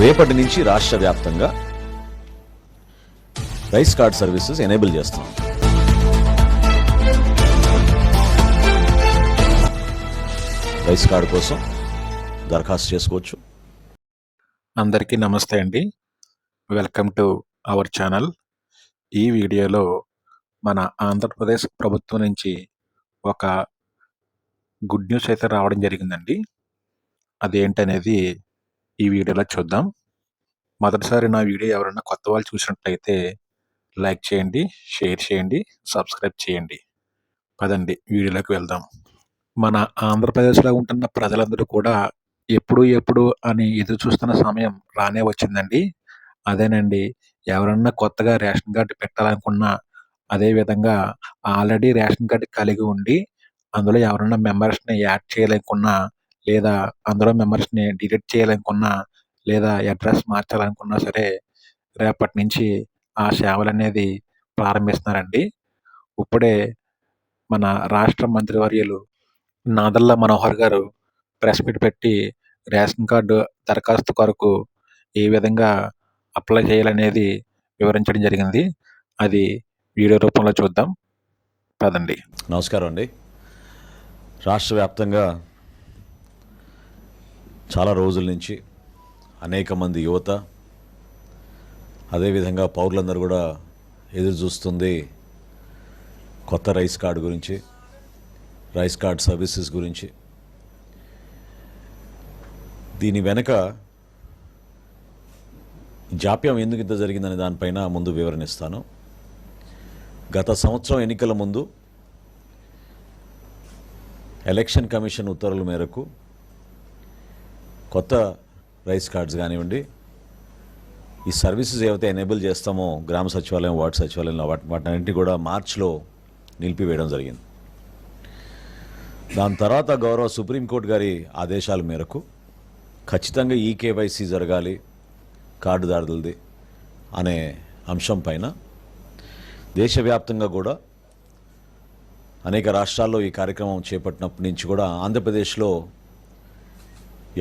రేపటి నుంచి రాష్ట్ర వ్యాప్తంగా రైస్ కార్డ్ సర్వీసెస్ ఎనేబుల్ చేస్తున్నాం. రైస్ కార్డు కోసం దరఖాస్తు చేసుకోవచ్చు. అందరికీ నమస్తే అండి. Welcome to our channel. ఈ వీడియోలో మన ఆంధ్రప్రదేశ్ ప్రభుత్వం నుంచి ఒక గుడ్ న్యూస్ అయితే రావడం జరిగిందండి. అదేంటనేది ఈ వీడియోలో చూద్దాం. మొదటిసారి నా వీడియో ఎవరైనా కొత్త వాళ్ళు చూసినట్లయితే లైక్ చేయండి, షేర్ చేయండి, సబ్స్క్రైబ్ చేయండి. పదండి వీడియోలోకి వెళ్దాం. మన ఆంధ్రప్రదేశ్లో ఉంటున్న ప్రజలందరూ కూడా ఎప్పుడు అని ఎదురు చూస్తున్న సమయం రానే వచ్చిందండి. అదేనండి, ఎవరన్నా కొత్తగా రేషన్ కార్డు పెట్టాలనుకున్నా, అదేవిధంగా ఆల్రెడీ రేషన్ కార్డు కలిగి ఉండి అందులో ఎవరన్నా మెంబర్స్ని యాడ్ చేయాలనుకున్నా, లేదా అందులో మెంబర్స్ని డిలీట్ చేయాలనుకున్నా, లేదా అడ్రస్ మార్చాలనుకున్నా సరే రేపటి నుంచి ఆ సేవలు అనేది ప్రారంభిస్తున్నారండి. ఇప్పుడే మన రాష్ట్ర మంత్రివర్యులు నాదెళ్ల మనోహర్ గారు ప్రెస్ మీట్ పెట్టి రేషన్ కార్డు దరఖాస్తు కొరకు ఏ విధంగా అప్లై చేయాలనేది వివరించడం జరిగింది. అది వీడియో రూపంలో చూద్దాం. పదండి. నమస్కారం అండి. రాష్ట్ర వ్యాప్తంగా చాలా రోజుల నుంచి అనేక మంది యువత, అదేవిధంగా పౌరులందరూ కూడా ఎదురు చూస్తుంది కొత్త రైస్ కార్డు గురించి, రైస్ కార్డ్ సర్వీసెస్ గురించి. దీని వెనక జాప్యం ఎందుకు ఇంత జరిగిందనే దానిపైన ముందు వివరణిస్తాను. గత సంవత్సరం ఎన్నికల ముందు ఎలక్షన్ కమిషన్ ఉత్తర్వుల మేరకు కొత్త రైస్ కార్డ్స్ కానివ్వండి, ఈ సర్వీసెస్ ఏవైతే ఎనేబుల్ చేస్తామో గ్రామ సచివాలయం, వార్డు సచివాలయంలో వాటన్నింటినీ కూడా మార్చిలో నిలిపివేయడం జరిగింది. దాని తర్వాత గౌరవ సుప్రీంకోర్టు గారి ఆదేశాల మేరకు ఖచ్చితంగా ఈకేవైసీ జరగాలి కార్డుదారులది అనే అంశం పైన దేశవ్యాప్తంగా కూడా అనేక రాష్ట్రాల్లో ఈ కార్యక్రమం చేపట్టినప్పటి నుంచి కూడా ఆంధ్రప్రదేశ్లో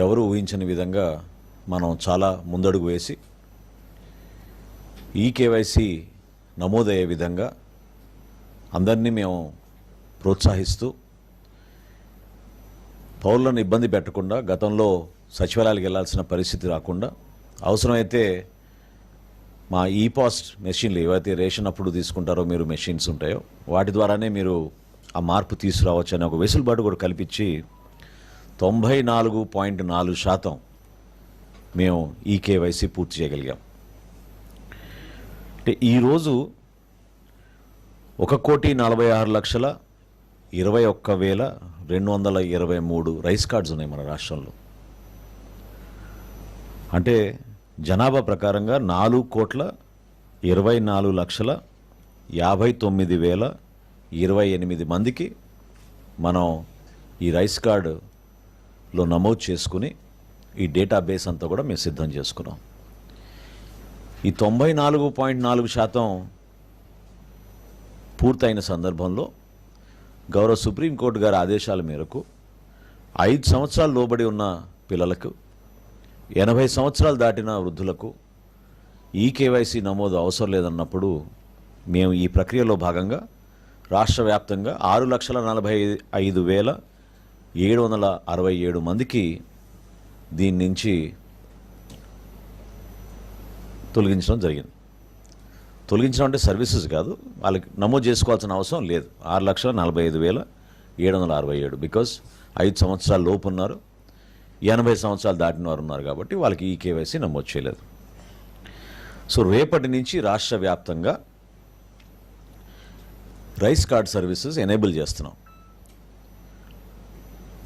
ఎవరు ఊహించని విధంగా మనం చాలా ముందడుగు వేసి ఈకేవైసీ నమోదయ్యే విధంగా అందరినీ మేము ప్రోత్సహిస్తూ పౌరులను ఇబ్బంది పెట్టకుండా, గతంలో సచివాలయాలకు వెళ్ళాల్సిన పరిస్థితి రాకుండా, అవసరమైతే మా ఈపాస్ మెషిన్లు ఏవైతే రేషన్ అప్పుడు తీసుకుంటారో మీరు మెషిన్స్ ఉంటాయో వాటి ద్వారానే మీరు ఆ మార్పు తీసుకురావచ్చు అనే ఒక వెసులుబాటు కూడా కల్పించి 94.4% మేము ఈకేవైసీ పూర్తి చేయగలిగాం. అంటే ఈరోజు 1,46,21,223 రైస్ కార్డ్స్ ఉన్నాయి మన రాష్ట్రంలో. అంటే జనాభా ప్రకారంగా 4,24,59,028 మందికి మనం ఈ రైస్ కార్డులో నమోదు చేసుకుని ఈ డేటాబేస్ అంతా కూడా మేము సిద్ధం చేసుకున్నాం. ఈ 94.4% పూర్తయిన సందర్భంలో గౌరవ సుప్రీంకోర్టు గారి ఆదేశాల మేరకు 5 సంవత్సరాలు లోబడి ఉన్న పిల్లలకు, 80 సంవత్సరాలు దాటిన వృద్ధులకు ఈకేవైసీ నమోదు అవసరం లేదన్నప్పుడు మేము ఈ ప్రక్రియలో భాగంగా రాష్ట్ర వ్యాప్తంగా 6,45,767 మందికి దీని నుంచి తొలగించడం జరిగింది. తొలగించడం అంటే సర్వీసెస్ కాదు, వాళ్ళకి నమోదు చేసుకోవాల్సిన అవసరం లేదు. 6,45,767 బికాజ్ 5 సంవత్సరాల లోపు ఉన్నారు, 80 సంవత్సరాలు దాటిన వారు ఉన్నారు కాబట్టి వాళ్ళకి ఈ కేవైసీ నమోదు చేయలేదు. సో రేపటి నుంచి రాష్ట్ర వ్యాప్తంగా రైస్ కార్డ్ సర్వీసెస్ ఎనేబుల్ చేస్తున్నాం.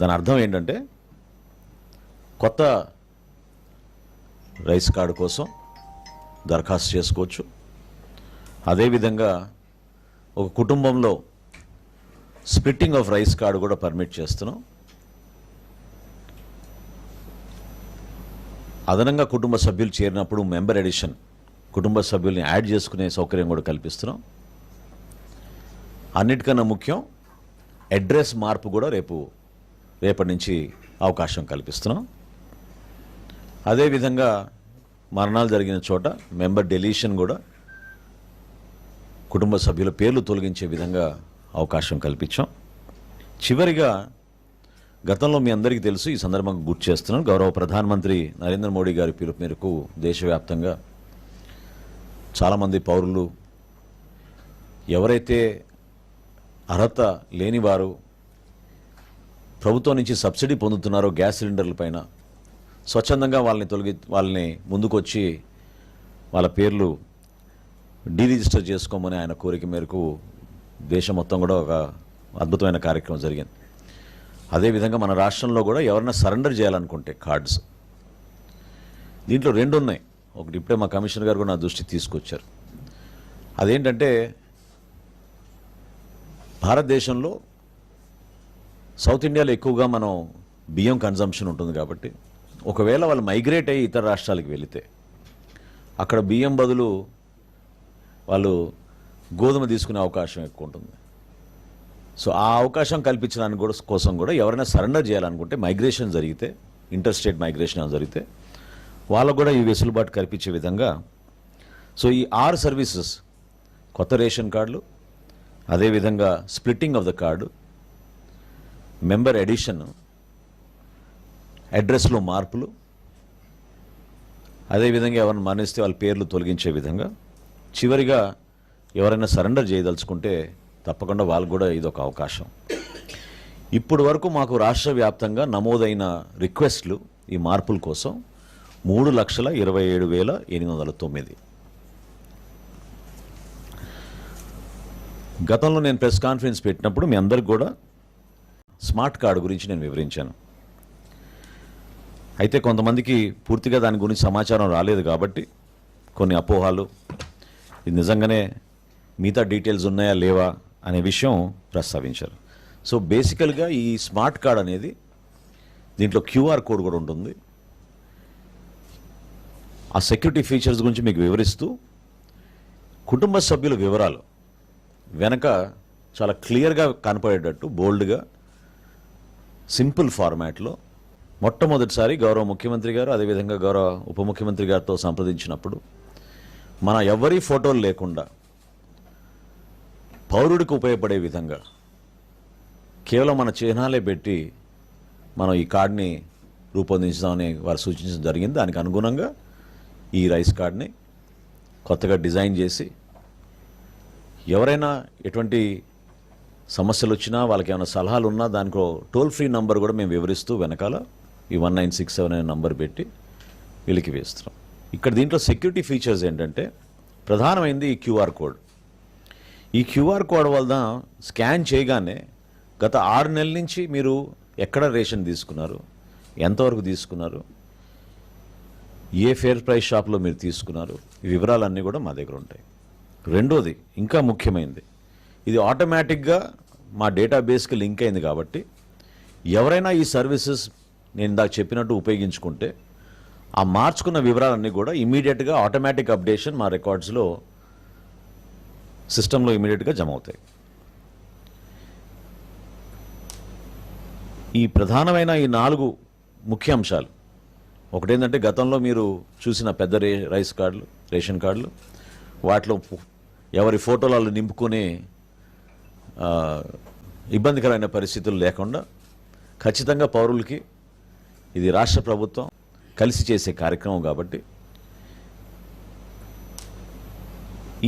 దాని అర్థం ఏంటంటే కొత్త రైస్ కార్డు కోసం దరఖాస్తు చేసుకోవచ్చు. అదేవిధంగా ఒక కుటుంబంలో స్ప్లిట్టింగ్ ఆఫ్ రైస్ కార్డు కూడా పర్మిట్ చేస్తున్నాం. అదనంగా కుటుంబ సభ్యులు చేరినప్పుడు మెంబర్ ఎడిషన్, కుటుంబ సభ్యుల్ని యాడ్ చేసుకునే సౌకర్యం కూడా కల్పిస్తున్నాం. అన్నిటికన్నా ముఖ్యం అడ్రస్ మార్పు కూడా రేపటి నుంచి అవకాశం కల్పిస్తున్నాం. అదేవిధంగా మరణాలు జరిగిన చోట మెంబర్ డెలీషన్ కూడా కుటుంబ సభ్యుల పేర్లు తొలగించే విధంగా అవకాశం కల్పించాం. చివరిగా గతంలో మీ అందరికీ తెలుసు, ఈ సందర్భంగా గుర్తు చేస్తున్నాను, గౌరవ ప్రధానమంత్రి నరేంద్ర మోడీ గారి పిలుపు మేరకు దేశవ్యాప్తంగా చాలామంది పౌరులు ఎవరైతే అర్హత లేనివారు ప్రభుత్వం నుంచి సబ్సిడీ పొందుతున్నారో గ్యాస్ సిలిండర్ల పైన స్వచ్ఛందంగా వాళ్ళని ముందుకొచ్చి వాళ్ళ పేర్లు డీరిజిస్టర్ చేసుకోమని ఆయన కోరిక మేరకు దేశం మొత్తం కూడా ఒక అద్భుతమైన కార్యక్రమం జరిగింది. అదేవిధంగా మన రాష్ట్రంలో కూడా ఎవరైనా సరెండర్ చేయాలనుకుంటే కార్డ్స్, దీంట్లో 2 ఉన్నాయి. ఒకటి ఇప్పుడే మా కమిషనర్ గారు కూడా నా దృష్టికి తీసుకొచ్చారు. అదేంటంటే భారతదేశంలో సౌత్ ఇండియాలో ఎక్కువగా మనం బియ్యం కన్జంప్షన్ ఉంటుంది కాబట్టి ఒకవేళ వాళ్ళు మైగ్రేట్ అయ్యి ఇతర రాష్ట్రాలకు వెళితే అక్కడ బియ్యం బదులు వాళ్ళు గోధుమ తీసుకునే అవకాశం ఎక్కువ ఉంటుంది. సో ఆ అవకాశం కల్పించడానికి కోసం కూడా ఎవరైనా సరెండర్ చేయాలనుకుంటే మైగ్రేషన్ జరిగితే, ఇంటర్ స్టేట్ మైగ్రేషన్ జరిగితే వాళ్ళకు కూడా ఈ వెసులుబాటు కల్పించే విధంగా సో ఈ 6 సర్వీసెస్, కొత్త రేషన్ కార్డులు, అదేవిధంగా splitting of the card, member addition, అడ్రస్లో మార్పులు, అదేవిధంగా ఎవరైనా మరణిస్తే వాళ్ళ పేర్లు తొలగించే విధంగా, చివరిగా ఎవరైనా సరెండర్ చేయదలుచుకుంటే తప్పకుండా వాళ్ళకు కూడా ఇదొక అవకాశం. ఇప్పటి వరకు మాకు రాష్ట్ర వ్యాప్తంగా నమోదైన రిక్వెస్ట్లు ఈ మార్పుల కోసం 3,27,809. గతంలో నేను ప్రెస్ కాన్ఫరెన్స్ పెట్టినప్పుడు మీ అందరికి కూడా స్మార్ట్ కార్డు గురించి నేను వివరించాను. అయితే కొంతమందికి పూర్తిగా దాని గురించి సమాచారం రాలేదు కాబట్టి కొన్ని అపోహాలు, ఇది నిజంగానే మిగతా డీటెయిల్స్ ఉన్నాయా లేవా అనే విషయం ప్రస్తావించారు. సో బేసికల్గా ఈ స్మార్ట్ కార్డ్ అనేది దీంట్లో క్యూఆర్ కోడ్ కూడా ఉంటుంది. ఆ సెక్యూరిటీ ఫీచర్స్ గురించి మీకు వివరిస్తూ కుటుంబ సభ్యుల వివరాలు వెనక చాలా క్లియర్గా కనపడేటట్టు బోల్డ్గా సింపుల్ ఫార్మాట్లో మొట్టమొదటిసారి గౌరవ ముఖ్యమంత్రి గారు అదేవిధంగా గౌరవ ఉప ముఖ్యమంత్రి గారితో సంప్రదించినప్పుడు మన ఎవరి ఫోటోలు లేకుండా పౌరుడికి ఉపయోగపడే విధంగా కేవలం మన చిహ్నాలే పెట్టి మనం ఈ కార్డుని రూపొందించుదామని వారు సూచించడం జరిగింది. దానికి అనుగుణంగా ఈ రైస్ కార్డ్ని కొత్తగా డిజైన్ చేసి ఎవరైనా ఎటువంటి సమస్యలు వచ్చినా వాళ్ళకి ఏమైనా సలహాలు ఉన్నా దానికి టోల్ ఫ్రీ నంబర్ కూడా మేము వివరిస్తూ వెనకాల ఈ 1967 అనే నంబర్ పెట్టి వీళ్ళకి వేస్తున్నాం. ఇక్కడ దీంట్లో సెక్యూరిటీ ఫీచర్స్ ఏంటంటే ప్రధానమైనది ఈ క్యూఆర్ కోడ్. ఈ క్యూఆర్ కోడ్ వల్ల స్కాన్ చేయగానే గత 6 నెలల నుంచి మీరు ఎక్కడ రేషన్ తీసుకున్నారు, ఎంతవరకు తీసుకున్నారు, ఏ ఫేర్ ప్రైస్ షాప్లో మీరు తీసుకున్నారు, ఈ వివరాలన్నీ కూడా మా దగ్గర ఉంటాయి. రెండోది ఇంకా ముఖ్యమైనది, ఇది ఆటోమేటిక్గా మా డేటాబేస్కి లింక్ అయింది కాబట్టి ఎవరైనా ఈ సర్వీసెస్ నేను ఇందాక చెప్పినట్టు ఉపయోగించుకుంటే ఆ మార్చుకున్న వివరాలన్నీ కూడా ఇమీడియట్గా ఆటోమేటిక్ అప్డేషన్ మా రికార్డ్స్లో సిస్టంలో ఇమీడియట్గా జమ అవుతాయి. ఈ ప్రధానమైన ఈ 4 ముఖ్య అంశాలు, ఒకటేంటంటే గతంలో మీరు చూసిన పెద్ద రైస్ కార్డులు, రేషన్ కార్డులు, వాటిలో ఎవరి ఫోటోలు నింపుకునే ఇబ్బందికరమైన పరిస్థితులు లేకుండా ఖచ్చితంగా పౌరులకి ఇది రాష్ట్ర ప్రభుత్వం కలిసి చేసే కార్యక్రమం కాబట్టి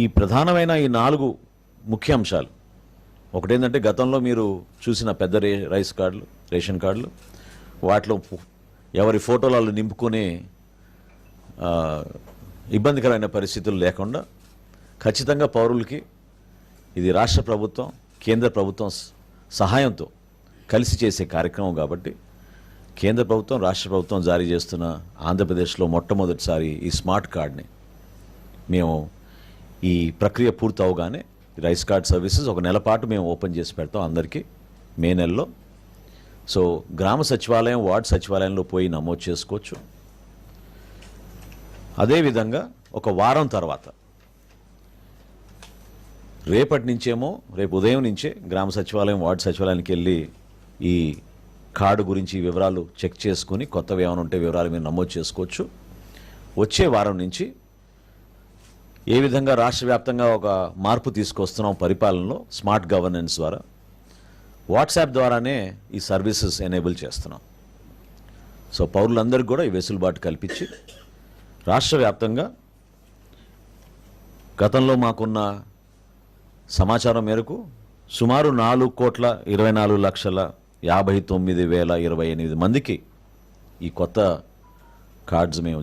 ఈ ప్రధానమైన ఈ 4 ముఖ్య అంశాలు, ఒకటేంటంటే గతంలో మీరు చూసిన పెద్ద రైస్ కార్డులు, రేషన్ కార్డులు, వాటిలో ఎవరి ఫోటోలు నింపుకునే ఇబ్బందికరమైన పరిస్థితులు లేకుండా ఖచ్చితంగా పౌరులకి ఇది రాష్ట్ర ప్రభుత్వం కేంద్ర ప్రభుత్వం సహాయంతో కలిసి చేసే కార్యక్రమం కాబట్టి కేంద్ర ప్రభుత్వం రాష్ట్ర ప్రభుత్వం జారీ చేస్తున్న ఆంధ్రప్రదేశ్లో మొట్టమొదటిసారి ఈ స్మార్ట్ కార్డ్ని మేము ఈ ప్రక్రియ పూర్తి అవగానే రైస్ కార్డ్ సర్వీసెస్ 1 నెల పాటు మేము ఓపెన్ చేసి పెడతాం అందరికీ మే నెలలో. సో గ్రామ సచివాలయం, వార్డు సచివాలయంలో పోయి నమోదు చేసుకోవచ్చు. అదేవిధంగా 1 వారం తర్వాత రేపటి నుంచేమో, రేపు ఉదయం నుంచే గ్రామ సచివాలయం, వార్డు సచివాలయానికి వెళ్ళి ఈ కార్డు గురించి వివరాలు చెక్ చేసుకుని కొత్తవి ఏమైనా ఉంటే వివరాలు మీరు నమోదు చేసుకోవచ్చు. వచ్చే వారం నుంచి ఏ విధంగా రాష్ట్ర వ్యాప్తంగా ఒక మార్పు తీసుకొస్తున్నాం పరిపాలనలో స్మార్ట్ గవర్నెన్స్ ద్వారా, వాట్సాప్ ద్వారానే ఈ సర్వీసెస్ ఎనేబుల్ చేస్తున్నాం. సో పౌరులందరికీ కూడా ఈ వెసులుబాటు కల్పించి రాష్ట్ర వ్యాప్తంగా గతంలో మాకున్న సమాచారం మేరకు సుమారు 4,24,59,028 మందికి ఈ కొత్త కార్డ్స్ మేము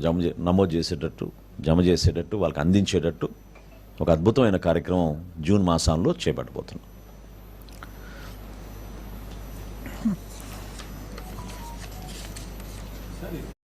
జమ చేసేటట్టు వాళ్ళకి అందించేటట్టు ఒక అద్భుతమైన కార్యక్రమం జూన్ మాసంలో చేపట్టబోతున్నాం.